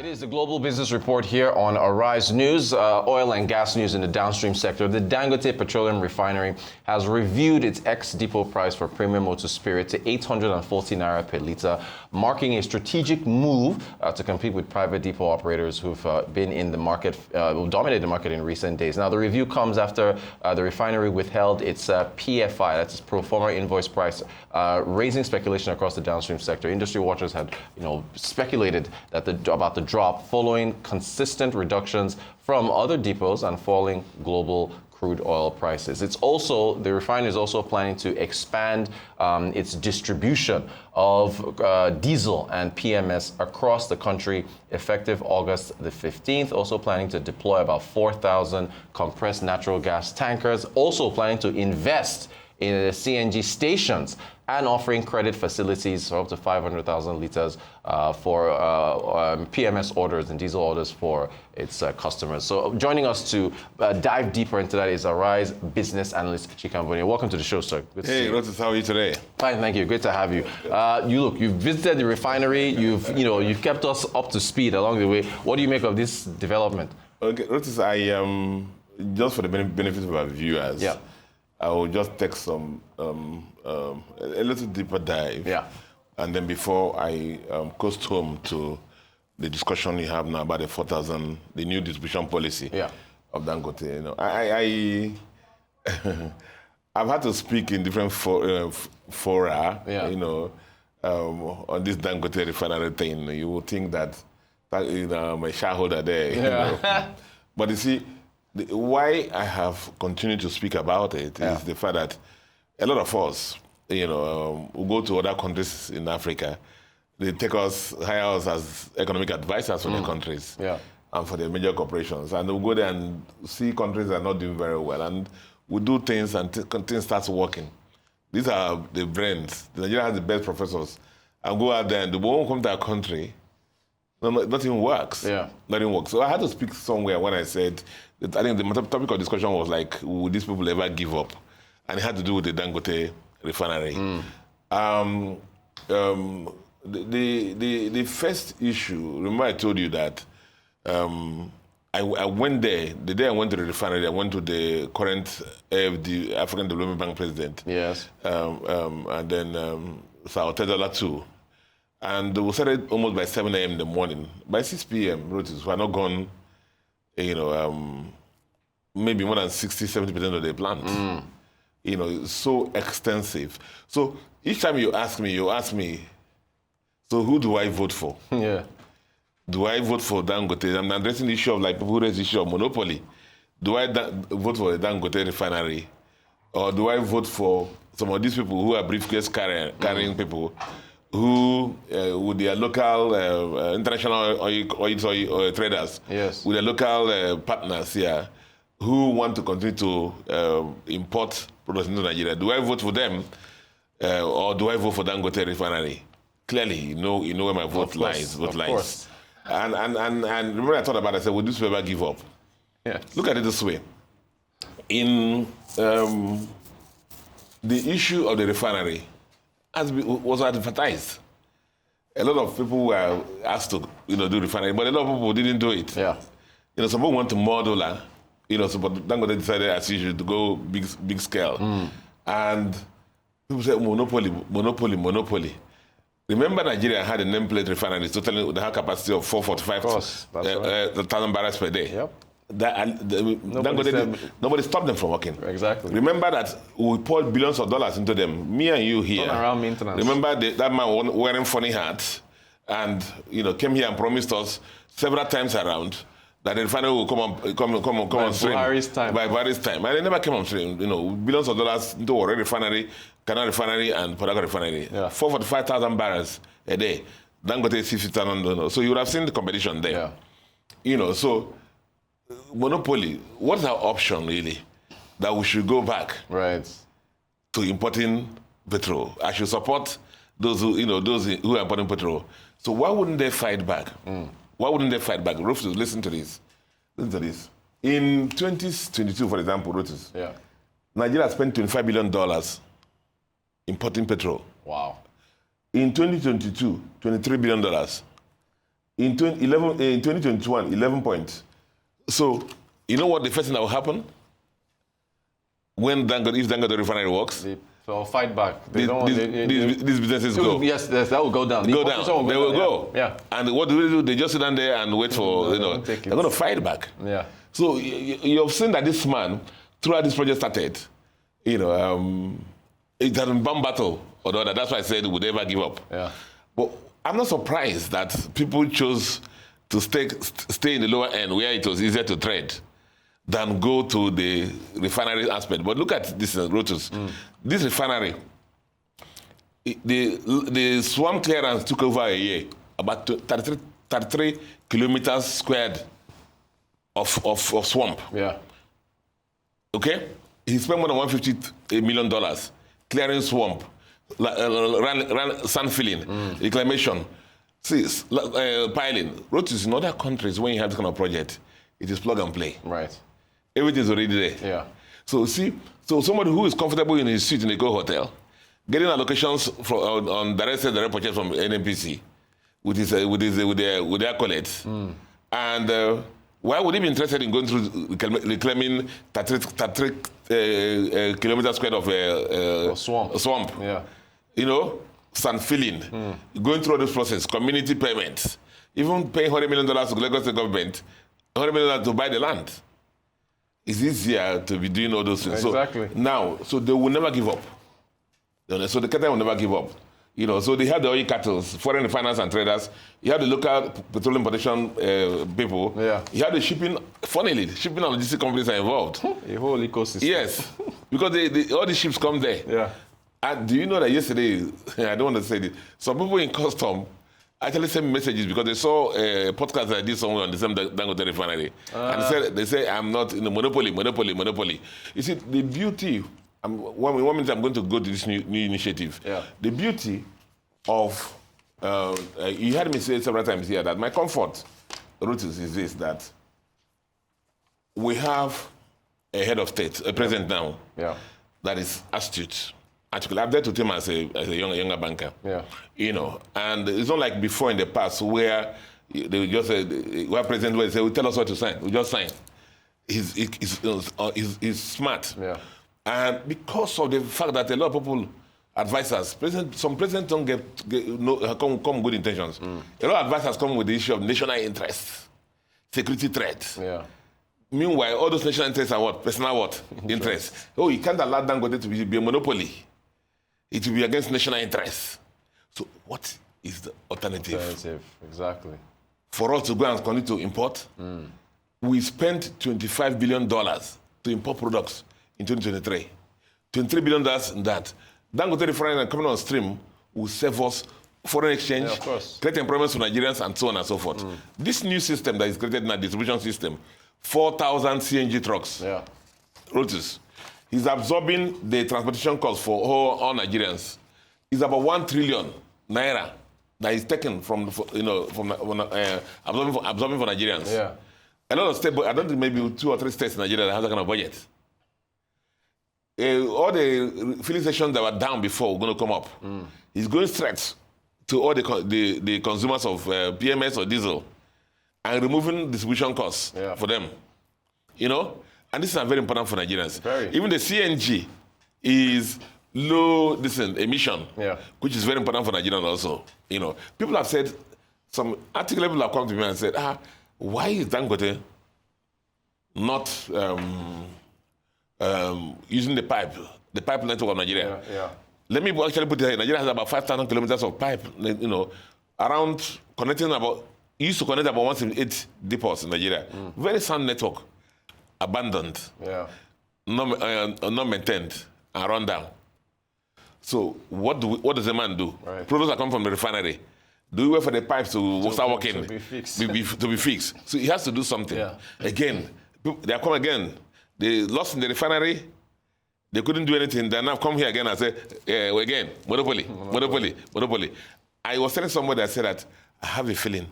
It is the Global Business Report here on Arise News. Oil and gas news in the downstream sector. The Dangote Petroleum Refinery has reviewed its ex-depot price for premium motor spirit to 840 naira per litre, marking a strategic move to compete with private depot operators who've been in the market, dominated the market in recent days. Now, the review comes after the refinery withheld its PFI, that's its pro forma invoice price, raising speculation across the downstream sector. Industry watchers had, speculated that about the drop following consistent reductions from other depots and falling global crude oil prices. The refinery is also planning to expand its distribution of diesel and PMS across the country effective August the 15th. Also planning to deploy about 4,000 compressed natural gas tankers. Also planning to invest in the CNG stations and offering credit facilities for up to 500,000 liters for PMS orders and diesel orders for its customers. So joining us to dive deeper into that is Arise Business Analyst Chika Mbonu. Welcome to the show, sir. Good to see you. Rotis, how are you today? Fine, thank you. Great to have you. You've visited the refinery. You've kept us up to speed along the way. What do you make of this development? Okay, Rotis, I just for the benefit of our viewers. Yeah. I will just take some a little deeper dive. Yeah. And then before I coast home to the discussion you have now about the 4,000, the new distribution policy of Dangote. I've had to speak in different fora, on this Dangote Refinery thing. You would think that I'm a shareholder there. Yeah. But you see, why I have continued to speak about it is the fact that a lot of us, we go to other countries in Africa. They hire us as economic advisors for their countries and for their major corporations. And we'll go there and see countries that are not doing very well. And we do things and things start working. These are the brains. Nigeria has the best professors. And go out there and the won't come to our country. Nothing works. Yeah. Nothing works. So I had to speak somewhere when I said that I think the topic of discussion was like, would these people ever give up? And it had to do with the Dangote Refinery. The first issue, remember I told you that I went there, the day I went to the refinery, I went to the current AFD, African Development Bank president. Yes. And then Sao Tedola too. And we started almost by 7 a.m. in the morning. By 6 p.m., we had not gone, maybe more than 60-70% of the plant. It's so extensive. So each time you ask me, so who do I vote for? Yeah. Do I vote for Dangote? I'm addressing the issue of people who raise the issue of monopoly. Do I vote for the Dangote Refinery? Or do I vote for some of these people who are briefcase carrying people who, with their local international oil traders, with their local partners here, who want to continue to import products into Nigeria? Do I vote for them, or do I vote for Dangote Refinery? Clearly, you know where my vote lies. Course. And remember I thought about it, I said, would this ever give up? Yes. Look at it this way. In the issue of the refinery, was advertised. A lot of people were asked to do refinery, but a lot of people didn't do it. Yeah. Some people went to modular, so but Dangote decided as usual to go big scale. And people said monopoly. Remember Nigeria had a nameplate refinery, totally they had capacity of 445,000 barrels per day. Yep. Nobody stopped them from working. Exactly. Remember that we poured billions of dollars into them. Me and you here. Around maintenance. Remember that man wearing funny hats and came here and promised us several times around that the refinery will come on stream by Buhari's time. And they never came on stream. Billions of dollars into Warri Refinery, Canal Refinery, and Port Harcourt Refinery. Yeah. 445,000 barrels a day. Dangote 60,000. So you would have seen the competition there. Yeah. So monopoly, what's our option really? That we should go back to importing petrol. I should support those who are importing petrol. So why wouldn't they fight back? Why wouldn't they fight back? Rufus, listen to this. In 2022, for example, Rufus, Nigeria spent $25 billion importing petrol. Wow. In 2022, $23 billion. In 2021, 11 points. So, you know what the first thing that will happen? If Dangote Refinery works? So fight back. These businesses go. Yes, that will go down. They will go. Yeah. And what do? They just sit down there and wait for, they're going to fight back. Yeah. So you've seen that this man, throughout this project started, it has been bomb battle. Although that's why I said would never give up. Yeah. But I'm not surprised that people chose to stay in the lower end where it was easier to trade than go to the refinery aspect. But look at this, Rotus. This refinery, the swamp clearance took over a year, about 33 kilometers squared of swamp. Yeah. Okay? He spent more than $150 million clearing swamp, sand filling, reclamation, piling. Rotus in other countries, when you have this kind of project, it is plug and play. Right. Everything is already there. Yeah. So somebody who is comfortable in his seat in a Go hotel, getting allocations on direct purchase from NNPC with their accolades, and why would he be interested in going through reclaiming 33 kilometers squared of swamp? Yeah. Sand filling, going through this process, community payments, even paying $100 million to Lagos State government, $100 million to buy the land. It's easier to be doing all those things. Exactly. So they will never give up. So the cartel will never give up. So they have the oil cattle, foreign refiners and traders. You have the local petroleum production people. Yeah. You have the shipping. Funnily, shipping and logistics companies are involved. A whole ecosystem. Yes, because all the ships come there. Yeah. And do you know that yesterday, I don't want to say this, some people in custom actually sent messages because they saw a podcast I did somewhere on the same Dangote Refinery. And they say I'm not in the monopoly. You see, the beauty, one minute I'm going to go to this new initiative. Yeah. The beauty of, you heard me say several times here that my comfort, Rotus, is this, that we have a head of state, a president now, that is astute. Actually, I've dealt with him as a younger banker. Yeah. And it's not like before in the past where they just where president will say, "We tell us what to sign. We just sign." He's smart. Yeah. And because of the fact that a lot of people, advisors, some presidents don't come good intentions. A lot of advisors come with the issue of national interest, security threat. Yeah. Meanwhile, all those national interests are what? Personal what? Interest. Oh, you can't allow Dangote to be a monopoly. It will be against national interests. So what is the alternative? Exactly. For us to go and continue to import, we spent $25 billion to import products in 2023. $23 billion in that. Dangote Refinery coming on stream will save us foreign exchange, create employment for Nigerians, and so on and so forth. This new system that is created in our distribution system, 4,000 CNG trucks, Rotus, is absorbing the transportation costs for all Nigerians. It's about 1 trillion naira that is taken from absorbing for Nigerians. Yeah. A lot of states, I don't think maybe 2 or 3 states in Nigeria that have that kind of budget. All the filling stations that were down before are going to come up. It's going straight to all the consumers of PMS or diesel and removing distribution costs for them. And this is very important for Nigerians. Even the CNG is low emission, which is very important for Nigerians also. People have said, some article people have come to me and said, why is Dangote not using the pipe network of Nigeria? Let me actually put it here. Nigeria has about 5,000 kilometers of pipe, around connecting used to connect about 178 depots in Nigeria. Very sound network. Abandoned, not maintained, and run down. So what does the man do? Products that come from the refinery. Do we wait for the pipes to start working? To be fixed. So he has to do something. Again, they have come again. They lost in the refinery. They couldn't do anything. They now come here again and say, again, monopoly. I was telling somebody, I said that I have a feeling,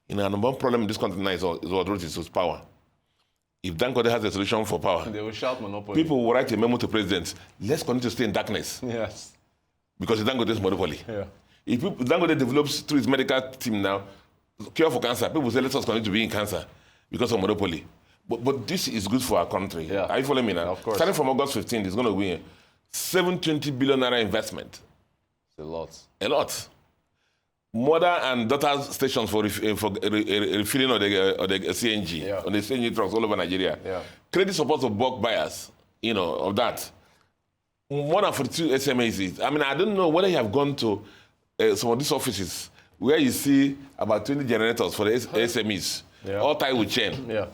the number one problem in this country now is what Rotus is power. If Dangote has a solution for power, they will shout monopoly. People will write a memo to president. Let's continue to stay in darkness. Yes. Because Dangote is monopoly. Yeah. If Dangote develops through his medical team now cure for cancer. People say let us continue to be in cancer because of monopoly. But this is good for our country. Yeah. Are you following me now? Of course. Starting from August 15th, it's going to be a 720 billion naira investment. It's a lot. A lot. Mother and daughter stations for refilling of the CNG, on the CNG trucks all over Nigeria. Yeah. Credit support of bulk buyers, of that. More than 42 SMEs. I mean, I don't know whether you have gone to some of these offices where you see about 20 generators for the SMEs, all tied with chain. Yeah.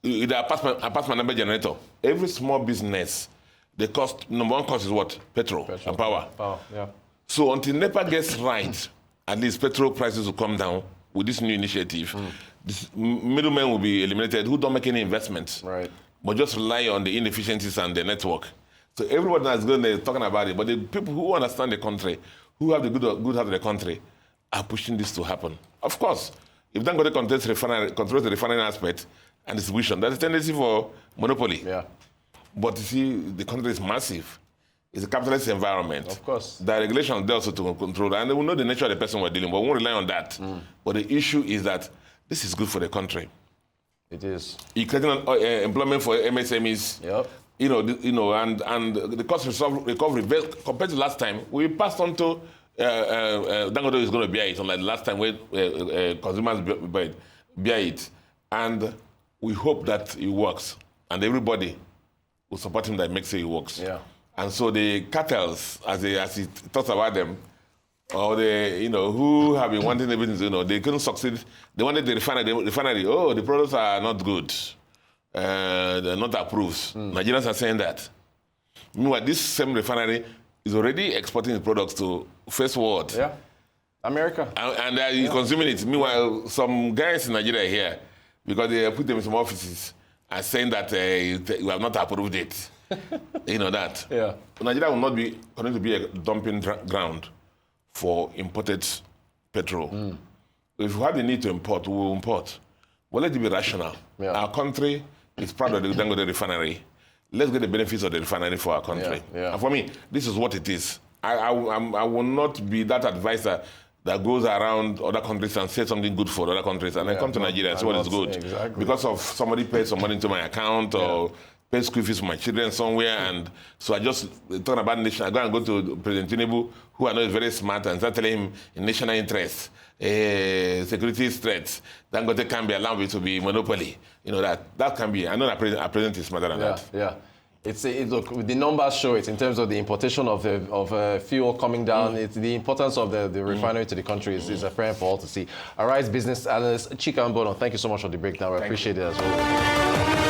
The apartment number generator. Every small business, the cost, number one cost is what? Petrol. And power. Yeah. So until NEPA gets right, at least petrol prices will come down with this new initiative. This middlemen will be eliminated who don't make any investments, right, but just rely on the inefficiencies and the network. So everybody that's going there talking about it, but the people who understand the country, who have the good heart of the country, are pushing this to happen. Of course, if Dangote controls the refinery aspect and distribution, there's a tendency for monopoly. Yeah. But you see, the country is massive. It's a capitalist environment. Of course. The regulation there also to control, and they will know the nature of the person we're dealing with. We won't rely on that. But the issue is that this is good for the country. It is. You're creating employment for MSMEs. Yep. And the cost recovery compared to last time, we passed on to Dangote is going to bear it, unlike last time when consumers bear it. And we hope that it works, and everybody will support him that makes it works. Yeah. And so the cartels, as he talks about them, or the who have been wanting everything, they couldn't succeed. They wanted the refinery. Oh, the products are not good. They're not approved. Nigerians are saying that. Meanwhile, this same refinery is already exporting the products to first world. Yeah. America. And they're consuming it. Meanwhile, some guys in Nigeria here, because they put them in some offices, are saying that we have not approved it. That. Yeah. Nigeria will not be going to be a dumping ground for imported petrol. If we have the need to import, we will import. But let it be rational. Yeah. Our country is proud of the Dangote Refinery. Let's get the benefits of the refinery for our country. Yeah. And for me, this is what it is. I will not be that advisor that goes around other countries and says something good for other countries. And I come to Nigeria and say what is good. Exactly. Because of somebody paid some money into my account or pay school fees for my children somewhere, and so I just talking about nation. I go to President Tinubu, who I know is very smart, and start telling him in national interest, security threats, Dangote can be allowed to be monopoly. That can be. I know that our president is smarter than that. Yeah. Look, the numbers show it in terms of the importation of fuel coming down. It's the importance of the refinery to the country is apparent for all to see. All right, business analyst Chika Mbonu, thank you so much for the breakdown. We appreciate it as well.